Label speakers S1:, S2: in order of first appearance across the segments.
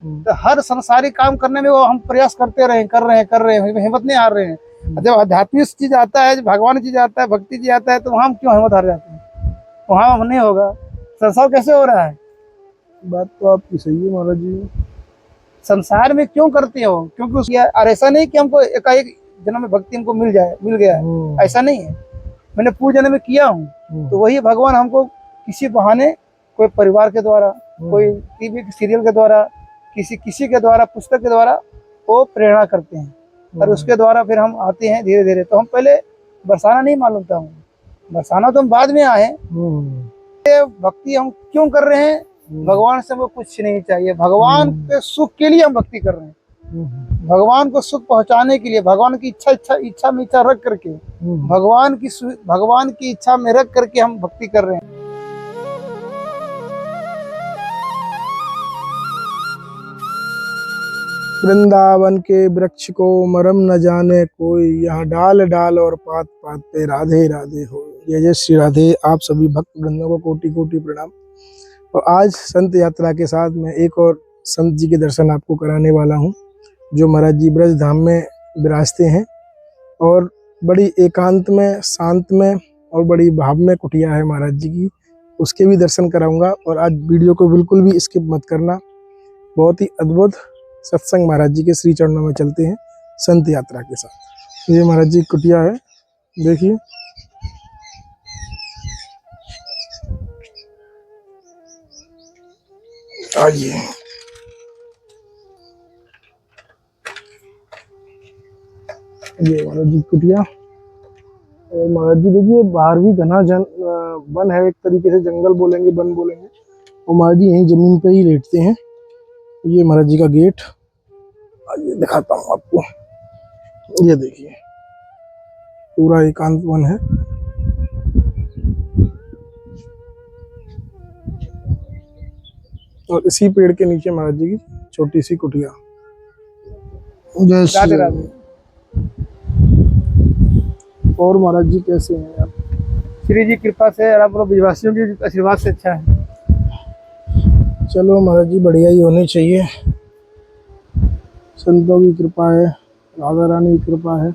S1: तो हर संसारी काम करने में वो हम प्रयास करते रहे, कर रहे हैं, हिम्मत नहीं हार रहे हैं। जब आध्यात्मिक चीज आता है, जब भगवान चीज आता है, भक्ति चीज आता है, तो वहाँ हम क्यों हिम्मत हार जाते हैं? वहाँ हम नहीं होगा। संसार कैसे हो रहा है?
S2: बात तो आपकी सही है महाराज जी।
S1: संसार में क्यों करते हो? क्योंकि उसकी, और ऐसा नहीं कि हमको एकाएक जन्म में भक्ति हमको मिल गया है, ऐसा नहीं है। मैंने पूर्व जन्म में किया हूँ, तो वही भगवान हमको किसी बहाने, कोई परिवार के द्वारा, कोई टीवी सीरियल के द्वारा, किसी के द्वारा, पुस्तक के द्वारा वो प्रेरणा करते हैं, और उसके द्वारा फिर हम आते हैं धीरे धीरे। तो हम पहले बरसाना नहीं मालूम था, बरसाना तो हम बाद में आए। भक्ति हम क्यों कर रहे हैं? भगवान से हमको कुछ नहीं चाहिए, भगवान के सुख के लिए हम भक्ति कर रहे हैं। भगवान को सुख पहुंचाने के लिए, भगवान की इच्छा में इच्छा रख करके, भगवान की इच्छा में रख करके हम भक्ति कर रहे हैं।
S2: वृंदावन के वृक्ष को मरम न जाने कोई, यहाँ डाल डाल और पात पात पे राधे राधे हो। जय श्री राधे। आप सभी भक्त वृंदों को कोटि कोटि प्रणाम। और आज संत यात्रा के साथ मैं एक और संत जी के दर्शन आपको कराने वाला हूँ, जो महाराज जी ब्रज धाम में विराजते हैं, और बड़ी एकांत में, शांत में और बड़ी भाव में कुटिया है महाराज जी की। उसके भी दर्शन कराऊंगा। और आज वीडियो को बिल्कुल भी स्किप मत करना। बहुत ही अद्भुत सत्संग महाराज जी के श्री चरणों में चलते हैं संत यात्रा के साथ। ये महाराज जी कुटिया है, देखिए। आइए। ये महाराज जी कुटिया। और महाराज जी देखिए, बाहर भी घना वन है, एक तरीके से जंगल बोलेंगे, वन बोलेंगे। और महाराज जी यहीं जमीन पे ही लेटते हैं। ये महाराज जी का गेट, आइए दिखाता हूँ आपको। ये देखिए, पूरा एकांत वन है। और इसी पेड़ के नीचे महाराज जी की छोटी सी कुटिया।
S1: राधे राधे।
S2: और महाराज जी कैसे हैं आप?
S1: श्री जी कृपा से, और आप लोग विश्वासियों के आशीर्वाद से अच्छा है।
S2: चलो महाराज जी, बढ़िया ही होनी चाहिए। संतों की कृपा है, राधा रानी की कृपा है,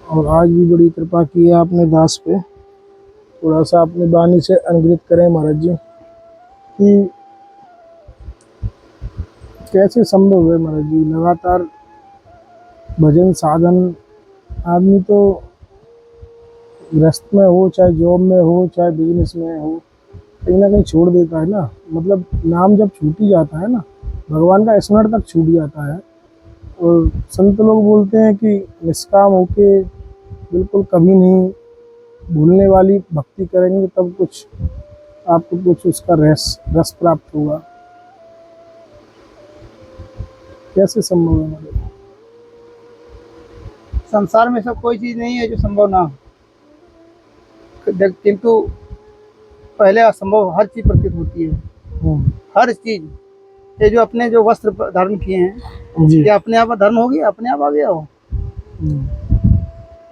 S2: और आज भी बड़ी कृपा की है आपने दास पे। थोड़ा सा अपनी वाणी से अनुग्रहित करें महाराज जी कि कैसे संभव है महाराज जी लगातार भजन साधन। आदमी तो गृहस्थ में हो, चाहे जॉब में हो, चाहे बिजनेस में हो, कहीं ना कहीं छोड़ देता है ना। मतलब नाम जब छूट ही जाता है ना, भगवान का स्मरण तक छूट जाता है। और संत लोग बोलते हैं कि निष्काम होके बिल्कुल कभी नहीं भूलने वाली भक्ति करेंगे, तब कुछ आपको कुछ उसका रस प्राप्त होगा। कैसे संभव है मतलब?
S1: संसार में सब कोई चीज नहीं है जो संभव ना हो, किंतु पहले असंभव हर चीज प्रतीत होती है। हर चीज, ये जो अपने जो वस्त्र धारण किए हैं, ये अपने आप धर्म हो गया, अपने आप आ गया हो।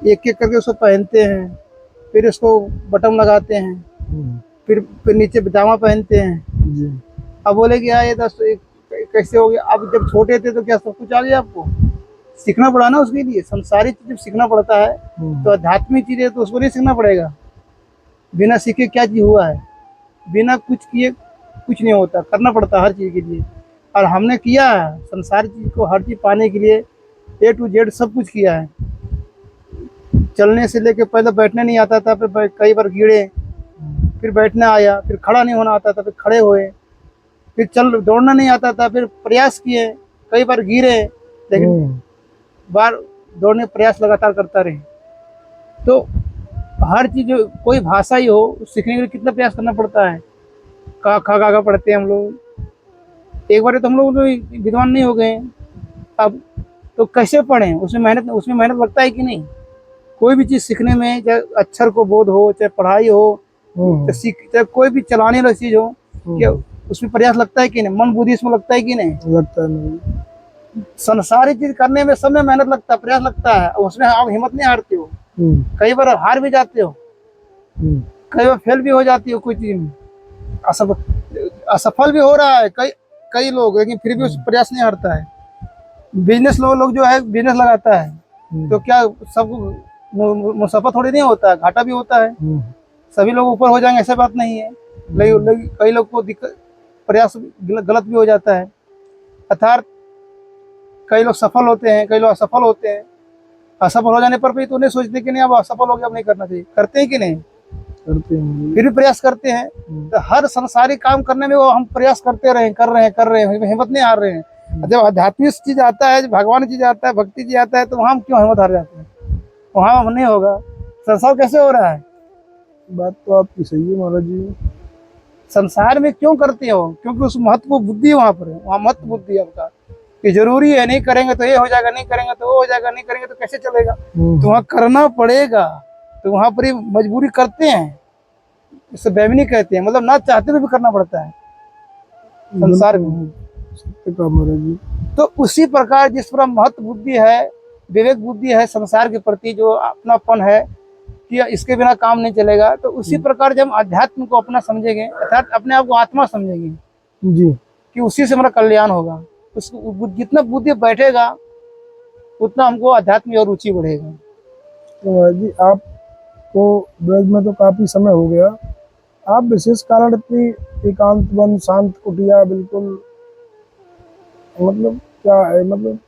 S1: एक एक करके उसको पहनते हैं, फिर उसको बटन लगाते हैं, फिर नीचे पजामा पहनते हैं। अब बोले कि यार ये कैसे हो गया? अब जब छोटे थे तो क्या सब कुछ आ गया आपको? सीखना पड़ा ना उसके लिए। संसारी चीज जब सीखना पड़ता है, तो आध्यात्मिक चीज है तो उसको नहीं सीखना पड़ेगा। बिना सीखे क्या चीज हुआ है? बिना कुछ किए कुछ नहीं होता, करना पड़ता है हर चीज के लिए। और हमने किया है संसार चीज को, हर चीज पाने के लिए A to Z सब कुछ किया है। चलने से लेके, पहले बैठने नहीं आता था, फिर कई बार गिरे, फिर बैठना आया, फिर खड़ा नहीं होना आता था, फिर खड़े हुए, फिर दौड़ना नहीं आता था, फिर प्रयास किए, कई बार गिरे, लेकिन बार दौड़ने प्रयास लगातार करता रहे। तो हर चीज, कोई भाषा ही हो, सीखने के लिए कितना प्रयास करना पड़ता है। का खा गा पढ़ते हैं हम लोग। एक बार तो हम लोग विद्वान नहीं हो गए, अब तो कैसे पढ़ें? उसमें मेहनत लगता है कि नहीं? कोई भी चीज सीखने में, चाहे अक्षर को बोध हो, चाहे पढ़ाई हो, चाहे कोई भी चलाने वाली चीज हो, क्या उसमें प्रयास लगता है कि नहीं? मन बुद्धि इसमें लगता है कि नहीं?
S2: लगता नहीं।
S1: संसारी चीज करने में सब में मेहनत लगता है, प्रयास लगता है, उसमें आप हिम्मत नहीं हारते हो। कई बार हार भी जाते हो, कई बार फेल भी हो जाती हो, कोई चीज में असफल भी हो रहा है, कई लोग, लेकिन फिर भी उस प्रयास नहीं हटता है। बिजनेस लोग जो है बिजनेस लगाता है तो क्या सब मुनाफा थोड़ी नहीं होता है, घाटा भी होता है। सभी लोग ऊपर हो जाएंगे ऐसा बात नहीं है, लेकिन कई लोग को दिक्कत प्रयास गलत भी हो जाता है। अर्थात कई लोग सफल होते हैं, कई लोग असफल होते हैं। असफल हो जाने पर भी तो नहीं सोचते कि नहीं अब असफल हो गया, अब नहीं करना चाहिए, करते हैं कि नहीं?
S2: करते हैं।
S1: फिर भी प्रयास करते हैं। तो हर संसारिक काम करने में वो हम प्रयास करते रहे, कर रहे हैं, हिम्मत नहीं हार रहे हैं। जब आध्यात्मिक चीज आता है, भगवान चीज आता है, भक्ति चीज आता है, तो वहां हम क्यों हिम्मत हार जाते हैं? वहां नहीं होगा। संसार कैसे हो रहा है?
S2: बात तो आपकी सही है महाराज जी।
S1: संसार में क्यों करते हो? क्योंकि उस महत्व बुद्धि वहां पर है, वहां महत्व बुद्धि है आपका कि जरूरी है, नहीं करेंगे तो ये हो जाएगा, नहीं करेंगे तो वो हो जाएगा, नहीं करेंगे तो कैसे चलेगा। तो वहां करना पड़ेगा, तो वहां पर ही मजबूरी करते हैं। इसे बैमिनी कहते हैं, मतलब ना चाहते हुए भी करना पड़ता है संसार में।
S2: सत्य का महाराज जी।
S1: तो उसी प्रकार जिस पर महत्व बुद्धि है, विवेक बुद्धि है संसार के प्रति, जो अपनापन है कि इसके बिना काम नहीं चलेगा, तो उसी प्रकार जब हम अध्यात्म को अपना समझेंगे, अर्थात अपने आप को आत्मा समझेंगे
S2: जी
S1: कि उसी से हमारा कल्याण होगा, उसको जितना बुद्धि बैठेगा उतना हमको अध्यात्म में और रुचि बढ़ेगा।
S2: तो महाराज जी आपको ब्रज में तो काफी समय हो गया, आप विशेष कारण इतनी एकांत वन शांत कुटिया बिल्कुल, मतलब क्या है, मतलब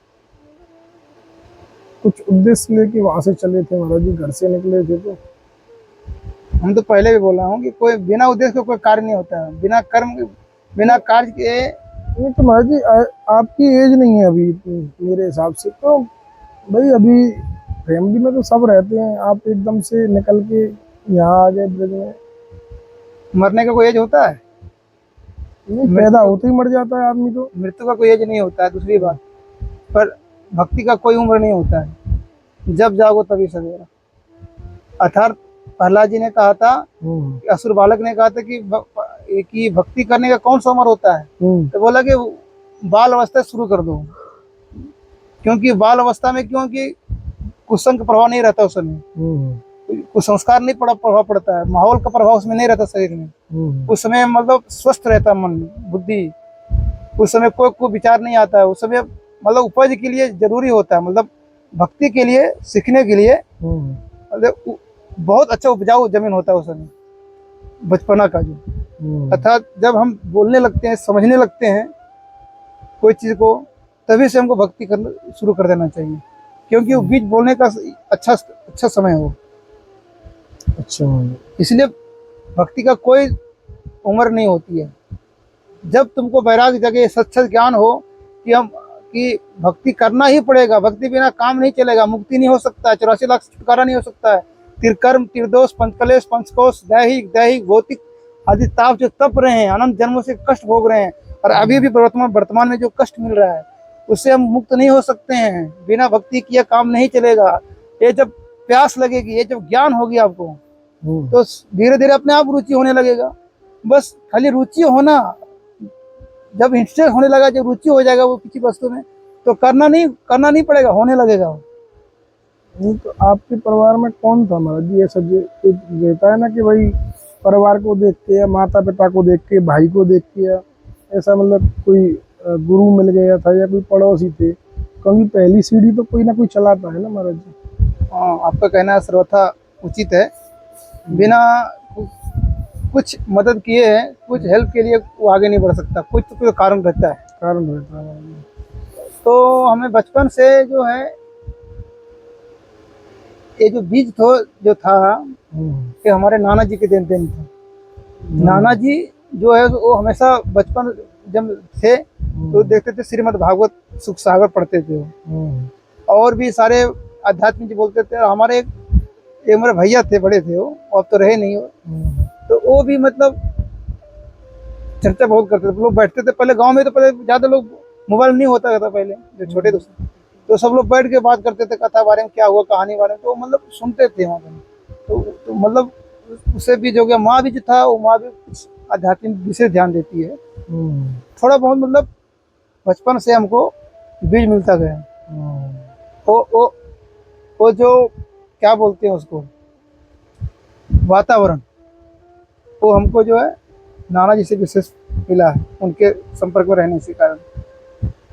S2: कुछ उद्देश्य लेके वहां से चले थे महाराज जी, घर से निकले थे? तो
S1: हम तो पहले भी बोला हूँ कि कोई बिना उद्देश्य के कोई कार्य नहीं होता है, बिना कर्म बिना कार्य के।
S2: ये तो महाराज जी आपकी एज नहीं है अभी इतनी मेरे हिसाब से, तो भाई अभी फैमिली में तो सब रहते हैं, आप एकदम से निकल के यहाँ आ गए ब्रज में।
S1: मरने का कोई एज होता है?
S2: नहीं, पैदा होते ही मर जाता है आदमी तो।
S1: मृत्यु का कोई एज नहीं होता है, दूसरी बात। पर भक्ति का कोई उम्र नहीं होता है, जब जागो तभी सवेरा। अर्थात प्रहलाद जी ने कहा था, असुर बालक ने कहा था कि भक्ति करने का कौन सा उम्र होता है? तो बोला कि बाल अवस्था शुरू कर दो, क्योंकि बाल अवस्था में क्योंकि कुसंग का प्रभाव नहीं रहता उस समय, कुसंस्कार नहीं प्रभाव पड़ता है, माहौल का प्रभाव उसमें नहीं रहता शरीर में। उस समय मतलब स्वस्थ रहता मन बुद्धि, उस समय कोई विचार नहीं आता है। उस समय मतलब उपज के लिए जरूरी होता है, मतलब भक्ति के लिए, सीखने के लिए मतलब बहुत अच्छा उपजाऊ जमीन होता है उस समय बचपना का जो। अर्थात जब हम बोलने लगते हैं, समझने लगते हैं कोई चीज को, तभी से हमको भक्ति करना शुरू कर देना चाहिए, क्योंकि वो बीच बोलने का अच्छा समय हो।
S2: अच्छा,
S1: इसलिए भक्ति का कोई उम्र नहीं होती है। जब तुमको वैराग्य जगह, सच्चा ज्ञान हो कि भक्ति करना ही पड़ेगा, भक्ति बिना काम नहीं चलेगा, मुक्ति नहीं हो सकता है, 84 लाख छुटकारा नहीं हो सकता है, त्रिकर्म, त्रिदोष, पंचकलेश, पंचकोश, दैहिक भौतिक आदि ताप जो तप रहे हैं, अनंत जन्मों से कष्ट भोग रहे हैं, और अभी भी वर्तमान में जो कष्ट मिल रहा है, उससे हम मुक्त नहीं हो सकते हैं। बिना भक्ति किए काम नहीं चलेगा। ये जब प्यास लगेगी, ये जब ज्ञान होगी आपको, तो धीरे धीरे अपने आप रुचि होने लगेगा। बस खाली रुचि होना, जब इंटरेस्ट होने लगा, जब रुचि हो जाएगा वो किसी वस्तु में, तो करना नहीं पड़ेगा, होने लगेगा वो।
S2: नहीं तो आपके परिवार में कौन था महाराज जी? ऐसा रहता है ना कि भाई परिवार को देख के या माता पिता को देख के, भाई को देख के, या ऐसा मतलब कोई गुरु मिल गया था या कोई पड़ोसी थे? क्योंकि पहली सीढ़ी तो कोई ना कोई चलाता है ना महाराज जी।
S1: हाँ, आपका कहना सर्वथा उचित है। बिना कुछ मदद किए हैं, कुछ हेल्प के लिए वो आगे नहीं बढ़ सकता, कुछ तो कोई कारण रहता है। तो हमें बचपन से जो है ये जो बीज जो था कि हमारे नाना जी के दिन था। नाना जी जो है वो हमेशा बचपन जब थे तो देखते थे श्रीमद् भागवत सुख सागर पढ़ते थे और भी सारे आध्यात्मिक जी बोलते थे। हमारे एक मेरे भैया थे, बड़े थे वो, अब तो रहे नहीं हो, तो वो भी मतलब चर्चा बहुत करते थे। लोग बैठते थे पहले गांव में, तो पहले ज्यादा लोग मोबाइल नहीं होता था पहले, जो छोटे दोस्त, तो सब लोग बैठ के बात करते थे कथा बारे में, क्या हुआ कहानी बारे में, तो मतलब सुनते थे वहाँ पर। तो मतलब उससे भी जो गया, माँ भी जो था वो माँ भी कुछ आध्यात्मिक विशेष ध्यान देती है। थोड़ा बहुत मतलब बचपन से हमको बीज मिलता गया। वो जो क्या बोलते हैं उसको, वातावरण, वो हमको जो है नाना जी से विशेष मिला है उनके संपर्क में रहने के कारण।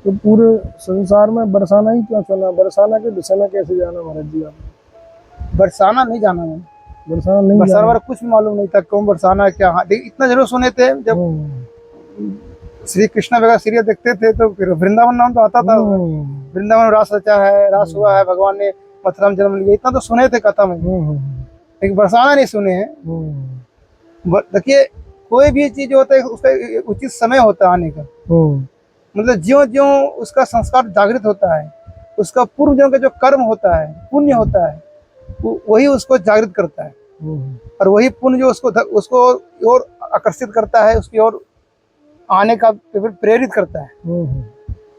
S2: तो पूरे संसार में बरसाना ही क्यों चुना? बरसाना के दिशा में कैसे जाना महाराज जी आपने?
S1: बरसाना नहीं जाना मैंने,
S2: बरसाना नहीं
S1: बरसाना
S2: जाना।
S1: वाला कुछ भी मालूम नहीं था कौन बरसाना है क्या। हाँ इतना जरूर सुने थे, जब श्री कृष्ण वगैरह सीरियल देखते थे तो फिर वृंदावन नाम तो आता था, वृंदावन रास रचा है, रास हुआ है, भगवान ने मथुरा में जन्म लिया, इतना तो सुने थे कथा में, लेकिन बरसाना नहीं सुने हैं। देखिए कोई भी चीज होता है उसका एक उचित समय होता है आने का, मतलब ज्यों ज्यों उसका संस्कार जागृत होता है, उसका पूर्व जन्म का जो कर्म होता है, पुण्य होता है, वही उसको जागृत करता है, और वही पुण्य जो उसको और आकर्षित करता है, उसकी ओर आने का प्रेरित करता है।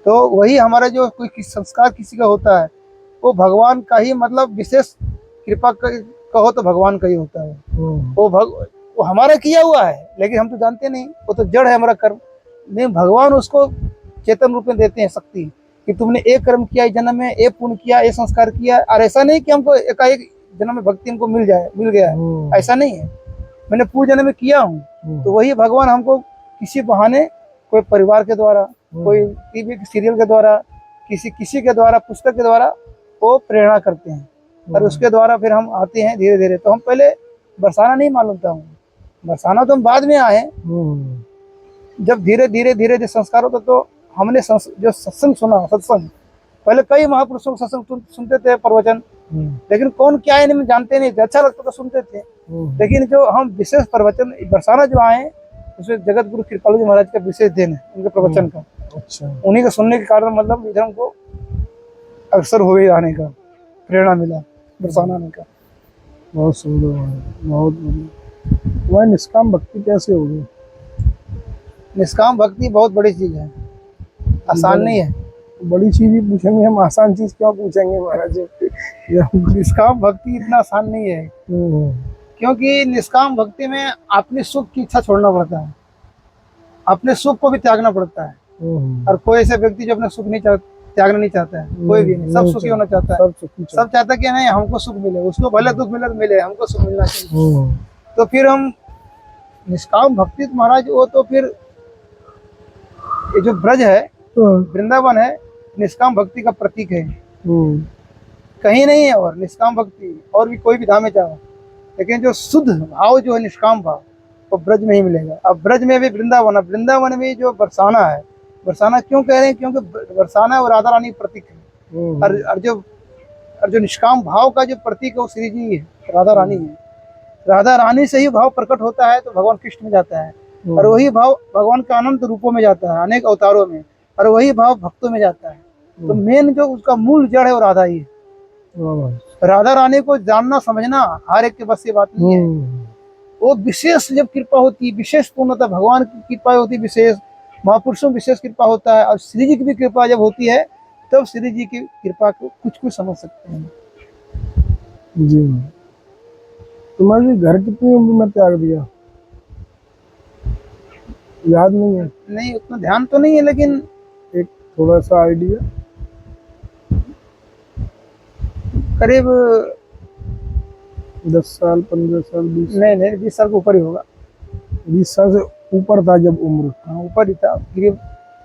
S1: तो वही हमारा जो कोई संस्कार किसी का होता है वो भगवान का ही, मतलब विशेष कृपा कहो तो भगवान का ही होता है। वो हमारा किया हुआ है लेकिन हम तो जानते नहीं, वो तो जड़ है हमारा कर्म। नहीं, भगवान उसको चेतन रूप में देते हैं शक्ति कि तुमने एक कर्म किया इस जन्म में, एक पुण्य किया, एक संस्कार किया, और ऐसा नहीं कि हमको एकाएक जन्म में भक्ति हमको मिल गया है, ऐसा नहीं है। मैंने पूर्व जन्म में किया हूँ, तो वही भगवान हमको किसी बहाने, कोई परिवार के द्वारा, कोई टीवी के सीरियल के द्वारा, किसी के द्वारा, पुस्तक के द्वारा वो प्रेरणा करते हैं, और उसके द्वारा फिर हम आते हैं धीरे धीरे। तो हम पहले बरसाना नहीं मालूम था, बरसाना तो हम बाद में आए, जब धीरे धीरे जो संस्कार होता, तो हमने जो सत्संग सुना, सत्संग पहले कई महापुरुषों का सत्संग सुनते थे, प्रवचन, लेकिन कौन क्या है इनमें जानते नहीं थे, अच्छा लगता था सुनते थे। लेकिन जो हम विशेष प्रवचन बरसाना जो आए, उसमें जगत गुरु कृपालु जी महाराज का विशेष देन है उनके प्रवचन का। अच्छा, उन्हीं का सुनने के कारण मतलब इधर हमको अक्सर हो गई आने का प्रेरणा मिला, बरसाना आने का।
S2: बहुत सुंदर है, बहुत बढ़िया। वह निष्काम भक्ति कैसे होगी?
S1: निष्काम भक्ति बहुत बड़ी चीज है, आसान नहीं है।
S2: बड़ी चीज ही पूछेंगे हम, आसान चीज क्यों पूछेंगे महाराज जी?
S1: निष्काम भक्ति इतना आसान नहीं है, क्योंकि निष्काम भक्ति में अपने सुख की इच्छा छोड़ना पड़ता है, अपने सुख को भी त्यागना पड़ता है। और कोई ऐसे व्यक्ति जो अपने सुख नहीं त्यागना नहीं चाहता है, कोई भी नहीं, सब सुखी होना चाहता है, सब चाहता है कि नहीं हमको सुख मिले, उसको भले दुख मिले तो मिले, हमको सुख मिलना चाहिए। तो फिर हम निष्काम भक्ति, महाराज वो तो फिर ये जो ब्रज है, वृंदावन है, निष्काम भक्ति का प्रतीक है, कहीं नहीं है। और निष्काम भक्ति और भी कोई भी धाम में जाओ, लेकिन जो शुद्ध भाव जो है निष्काम भाव, वो ब्रज में ही मिलेगा। अब ब्रज में भी वृंदावन में जो बरसाना है, बरसाना क्यों कह रहे हैं? क्योंकि बरसाना और राधा रानी प्रतीक है, और जो निष्काम भाव का जो प्रतीक है वो श्री जी है, राधा रानी है। राधा रानी से ही भाव प्रकट होता है तो भगवान कृष्ण में जाता है, और वही भाव भगवान के अनंत रूपों में जाता है, अनेक अवतारों में, और वही भाव भक्तों में जाता है। तो मेन जो उसका मूल जड़ है वो राधा ही है। राधा रानी को जानना समझना हर एक के बस की बात नहीं है। वो विशेष जब कृपा होती है, विशेष पूर्णता भगवान की कृपा होती है, विशेष महापुरुषों में विशेष कृपा होता है, और श्री जी की भी कृपा जब होती है तब श्री जी की कृपा को कुछ समझ सकते हैं
S2: जी। तुम्हारे घर कितनी उम्र में त्याग दिया? याद नहीं है?
S1: नहीं, उतना ध्यान तो नहीं है, लेकिन
S2: एक थोड़ा सा आइडिया,
S1: करीब
S2: 10 साल, 15 साल, 20?
S1: नहीं 20 साल के ऊपर ही होगा।
S2: 20 साल से ऊपर था जब उम्र?
S1: हाँ ऊपर ही था, करीब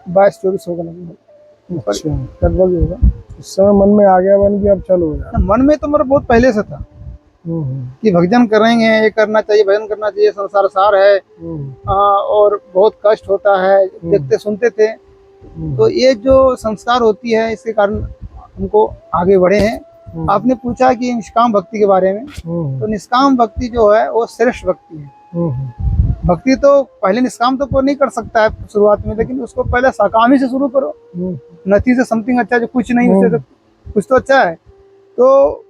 S1: 22-24 होगा लगभग।
S2: अच्छा, लगभग होगा। उस समय मन में आ गया बन कि अब चलो यार?
S1: मन में तो मेरा बहुत पहले से था कि भजन करेंगे, ये करना चाहिए, भजन करना चाहिए, संसार सार है, और बहुत कष्ट होता है, देखते सुनते थे। तो ये जो संस्कार होती है इसके कारण हमको आगे बढ़े हैं। आपने पूछा कि निष्काम भक्ति के बारे में, तो निष्काम भक्ति जो है वो श्रेष्ठ भक्ति है। भक्ति तो पहले निष्काम तो कोई नहीं कर सकता है शुरुआत में, लेकिन उसको पहले सकामी से शुरू करो। नथी से समथिंग अच्छा, जो कुछ नहीं उससे तो कुछ तो अच्छा है। तो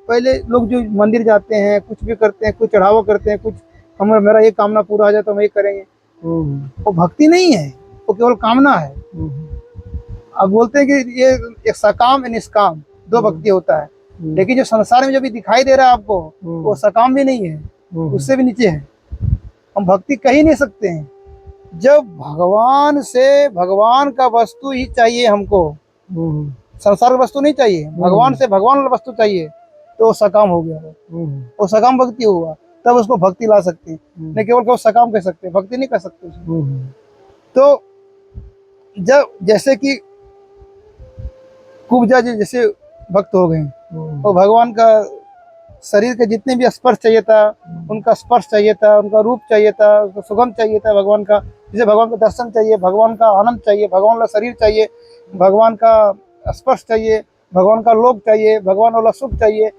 S1: पहले लोग जो मंदिर जाते हैं, कुछ भी करते हैं, कुछ चढ़ावा करते हैं, कुछ मेरा ये कामना पूरा हो जाए तो हम ये करेंगे, वो भक्ति नहीं है, वो केवल कामना है। अब बोलते हैं कि ये एक सकाम निष्काम दो भक्ति होता है, लेकिन जो संसार में जो भी दिखाई दे रहा है आपको, वो सकाम भी नहीं है, उससे भी नीचे है। हम भक्ति कह ही नहीं सकते हैं। जब भगवान से भगवान का वस्तु ही चाहिए हमको, संसार का वस्तु नहीं चाहिए, भगवान से भगवान वाला वस्तु चाहिए, तो सकाम हो गया, वो सकाम भक्ति हुआ, तब उसको भक्ति ला सकते हैं। नहीं केवल सकाम कह सकते हैं, भक्ति नहीं कर सकते। तो जब जैसे कि कुब्जा जी जैसे भक्त हो गए, और भगवान का शरीर के जितने भी स्पर्श चाहिए था, उनका स्पर्श चाहिए था, उनका रूप चाहिए था, उनका सुगंध चाहिए था भगवान का, जैसे भगवान का दर्शन चाहिए, भगवान का आनंद चाहिए, भगवान का शरीर चाहिए, भगवान का स्पर्श चाहिए, भगवान का लोक चाहिए, भगवान वाला सुख चाहिए।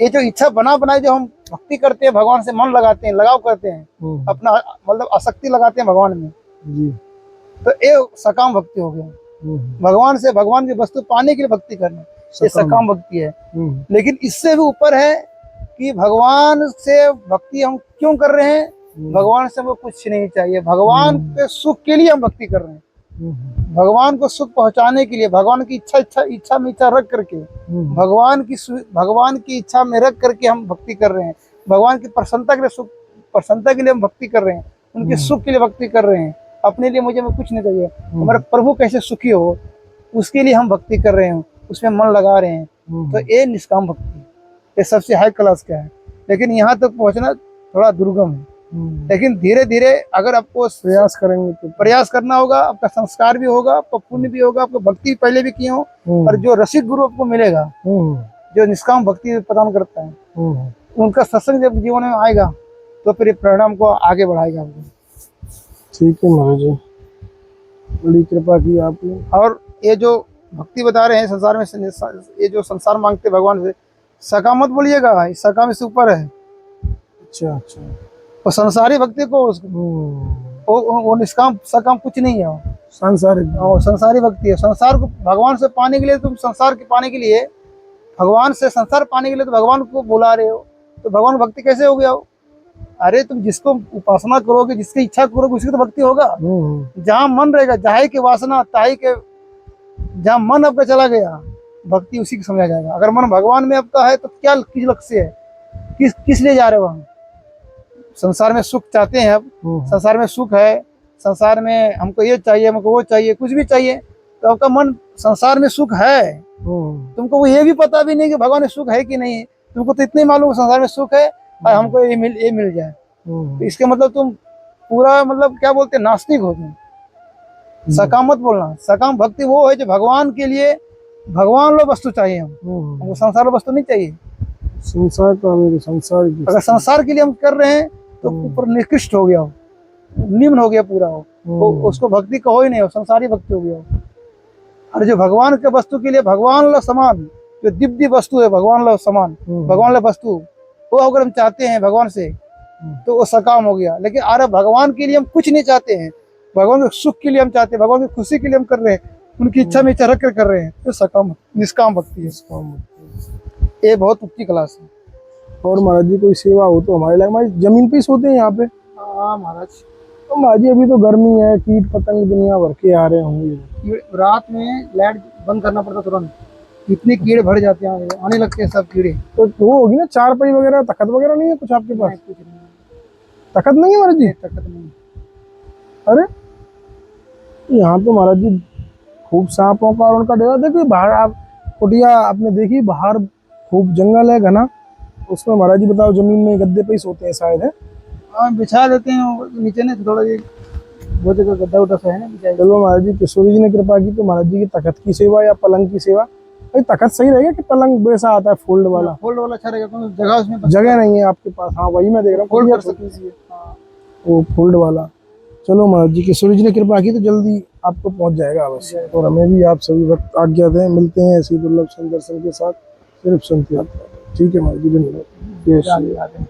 S1: ये जो इच्छा बना बनाए जो हम भक्ति करते हैं, भगवान से मन लगाते हैं, लगाव करते हैं, अपना मतलब आसक्ति लगाते हैं भगवान में, तो ये सकाम भक्ति हो गया। भगवान से भगवान की वस्तु पाने के लिए भक्ति करना, ये सकाम भक्ति है। लेकिन इससे भी ऊपर है कि भगवान से भक्ति हम क्यों कर रहे हैं, भगवान से हमें कुछ नहीं चाहिए, भगवान के सुख के लिए हम भक्ति कर रहे हैं, भगवान को सुख पहुंचाने के लिए, भगवान की इच्छा में इच्छा रख करके, भगवान की इच्छा में रख करके हम भक्ति कर रहे हैं, भगवान की प्रसन्नता के लिए प्रसन्नता के लिए हम भक्ति कर रहे हैं, उनके सुख के लिए भक्ति कर रहे हैं। अपने लिए मुझे कुछ नहीं चाहिए, हमारा प्रभु कैसे सुखी हो उसके लिए हम भक्ति कर रहे हैं, उसमें मन लगा रहे हैं, तो ये निष्काम भक्ति, ये सबसे हाई क्लास का है। लेकिन यहाँ तक पहुँचना थोड़ा दुर्गम है, लेकिन धीरे धीरे अगर आपको प्रयास करेंगे तो प्रयास करना होगा, आपका संस्कार भी होगा, आपका पुण्य भी होगा, आपको भक्ति पहले भी किए हो, और जो रसिक गुरु आपको मिलेगा, जो निष्काम भक्ति प्रदान करता है, उनका सत्संग जब जीवन में आएगा तो फिर परिणाम को आगे बढ़ाएगा आपको।
S2: ठीक है महाराज जी, बड़ी कृपा की आपने।
S1: और ये जो भक्ति बता रहे हैं संसार में, ये जो संसार मांगते भगवान से, सकाम मत बोलिएगा, सकाम से ऊपर है।
S2: अच्छा अच्छा,
S1: वो संसारी भक्ति को वो निष्काम सकाम कुछ नहीं है, संसारी भक्ति है। संसार को भगवान से पाने के लिए, तुम संसार के पाने के लिए, भगवान से संसार पाने के लिए तो भगवान को बुला रहे हो, तो भगवान भक्ति कैसे हो गया हो? अरे तुम जिसको उपासना करोगे, जिसकी इच्छा करोगे, उसकी तो भक्ति होगा। जहाँ मन रहेगा, जाहे के वासना ताही के, जहाँ मन आपका चला गया, भक्ति उसी को समझा जाएगा। अगर मन भगवान में आपका है तो क्या, किस लक्ष्य है, किस लिए जा रहे हो? हम संसार में सुख चाहते हैं, अब संसार में सुख है, संसार में हमको ये चाहिए, हमको वो चाहिए, कुछ भी चाहिए, तो आपका मन संसार में सुख है, तुमको वो ये भी पता भी नहीं कि भगवान में सुख है कि नहीं है, तुमको तो इतने मालूम संसार में सुख है और हमको ये मिल जाए, तो इसके मतलब तुम पूरा मतलब क्या बोलते हैं, नास्तिक हो तुम। सकाम मत बोलना, सकाम भक्ति वो है जो भगवान के लिए, भगवान लो वस्तु चाहिए, हमको संसार वस्तु नहीं चाहिए।
S2: संसार
S1: अगर संसार के लिए हम कर रहे हैं तो ऊपर निकृष्ट हो गया हो, निम्न हो गया पूरा हो, तो उसको भक्ति कहो ही नहीं हो, संसारी भक्ति हो गया हो। और जो भगवान के वस्तु के लिए, भगवान ला समान, जो दिव्य वस्तु है, भगवान ला समान, भगवान ला वस्तु, वो अगर हम चाहते हैं भगवान से तो वो सकाम हो गया। लेकिन अरे भगवान के लिए हम कुछ नहीं चाहते हैं, भगवान के सुख के लिए हम चाहते हैं, भगवान की खुशी के लिए हम कर रहे हैं, उनकी इच्छा में इच्छा रख कर रहे हैं, तो सकाम निष्काम भक्ति है। ये बहुत उच्च क्लास है।
S2: और महाराज जी कोई सेवा हो तो हमारे लिए, हमारी जमीन पे ही सोते हैं यहाँ पे।
S1: हाँ महाराज,
S2: तो महाराज जी अभी तो गर्मी है, कीट पतंग दुनिया भर के आ रहे होंगे,
S1: रात में लाइट बंद करना पड़ता तुरंत, इतने कीड़े भर जाते हैं, आने लगते हैं सब कीड़े।
S2: तो वो होगी ना चारपाई वगैरह, तखत वगैरह नहीं है कुछ आपके पास?
S1: कुछ नहीं,
S2: तखत नहीं है महाराज जी?
S1: तखत नहीं।
S2: अरे यहाँ तो महाराज जी खूब सांपों का और उनका डेरा। देखिए बाहर आप कुटिया आपने देखी, बाहर खूब जंगल है घना, उसमें महाराज जी बताओ जमीन में गद्दे पे ही सोते हैं शायद, है?
S1: हाँ बिछा देते हैं नीचे, नहीं थोड़ा ये बहुत जगह गद्दा उद्दा सा है ना बिछा।
S2: चलो महाराज जी किशोरी जी ने कृपा की तो महाराज जी की तखत की सेवा या पलंग की सेवा, भाई तखत सही रहेगा कि पलंग वैसा आता है फोल्ड वाला?
S1: फोल्ड वाला अच्छा रहेगा, क्योंकि जगह उसमें
S2: जगह नहीं है आपके पास। हाँ वही मैं देख रहा हूँ,
S1: फोल्ड कर सकते हैं।
S2: वो फोल्ड वाला। चलो महाराज जी किशोरी जी ने कृपा की तो जल्दी आपको पहुंच जाएगा अवश्य। और हमें भी आप सभी वक्त आज्ञा दें, मिलते हैं ऐसी दुर्लभ दर्शन के साथ सिर्फ संत यात्रा। ठीक है महाराज जी, धन्यवाद। जय श्री राधे।